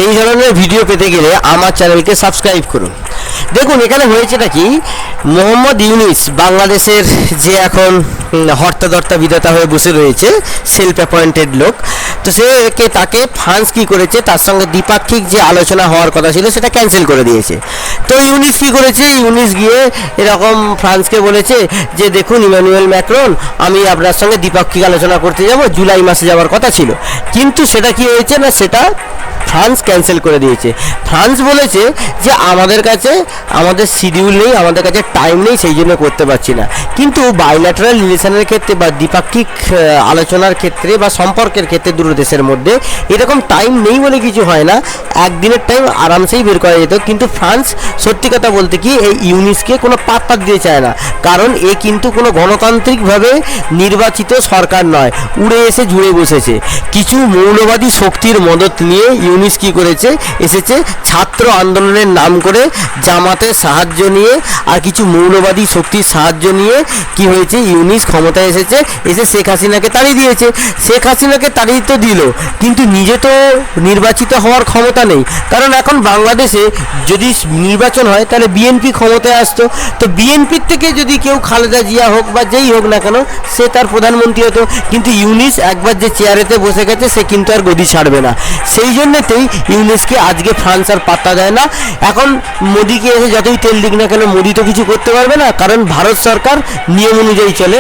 এই ধরনের ভিডিও পেতে গেলে আমার চ্যানেলকে সাবস্ক্রাইব করুন। দেখুন এখানে হয়েছেটা কি, মোহাম্মদ ইউনিস বাংলাদেশের যে এখন হর্তাদর্তা বিধাতা হয়ে বসে রয়েছে, সেলফ অ্যাপয়েন্টেড লোক, তো তাকে ফ্রান্স কী করেছে, তার সঙ্গে দ্বিপাক্ষিক যে আলোচনা হওয়ার কথা ছিল সেটা ক্যান্সেল করে দিয়েছে। তো ইউনিস কী করেছে, ইউনিস গিয়ে এরকম ফ্রান্সকে বলেছে যে দেখুন ইমানুয়েল ম্যাক্রন, আমি আপনার সঙ্গে দ্বিপাক্ষিক আলোচনা করতে যাব, জুলাই মাসে যাওয়ার কথা ছিল, কিন্তু সেটা কি হয়েছে না, সেটা ফ্রান্স ক্যান্সেল করে দিয়েছে। ফ্রান্স বলেছে যে আমাদের কাছে আমাদের শিডিউল নেই, আমাদের কাছে টাইম নেই, সেই জন্য করতে পারছি না। কিন্তু বাইল্যাটারাল রিলেশনের ক্ষেত্রে বা দ্বিপাক্ষিক আলোচনার ক্ষেত্রে বা সম্পর্কের ক্ষেত্রে দুটো দেশের মধ্যে এরকম টাইম নেই বলে কিছু হয় না, একদিনের টাইম আরামসেই বের করা যেত। কিন্তু ফ্রান্স সত্যি কথা বলতে কি এই ইউনিসকে কোনো পাত্তা দিতে চায় না, কারণ এ কিন্তু কোনো গণতান্ত্রিকভাবে নির্বাচিত সরকার নয়, উড়ে এসে জুড়ে বসেছে। কিছু মৌলবাদী শক্তির মদত নিয়ে ইউনিস কী করেছে, এসেছে ছাত্র আন্দোলনের নাম করে জামাতের সাহায্য নিয়ে আর কিছু মৌলবাদী শক্তির সাহায্য নিয়ে কি হয়েছে, ইউনিস ক্ষমতায় এসেছে, এসে শেখ হাসিনাকে তাড়িয়ে দিয়েছে। শেখ হাসিনাকে তাড়িয়ে তো দিল, কিন্তু নিজে তো নির্বাচিত হওয়ার ক্ষমতা নেই, কারণ এখন বাংলাদেশে যদি নির্বাচন হয় তাহলে বিএনপি ক্ষমতায় আসতো, তো বিএনপির থেকে যদি কেউ খালেদা জিয়া হোক বা যেই হোক না কেন সে তার প্রধানমন্ত্রী হতো। কিন্তু ইউনিস একবার যে চেয়ারেতে বসে গেছে সে কিন্তু আর গদি ছাড়বে না, সেই জন্যতেই ইউনিসকে আজকে ফ্রান্স আর পাত্তা দেয় না। এখন মোদিকে এসে যতই তেল দিক না কেন মোদি তো কিছু করতে পারবে না, কারণ ভারত সরকার নিয়ম অনুযায়ী চলে।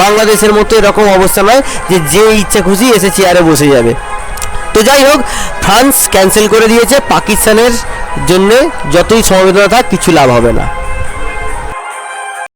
বাংলাদেশের মতো এরকম অবস্থা নয় যে ইচ্ছা খুশি এসে চেয়ারে বসে যাবে। তো যাই হোক, ফ্রান্স ক্যান্সেল করে দিয়েছে, পাকিস্তানের জন্য যতই সমবেদনা থাক কিছু লাভ হবে না।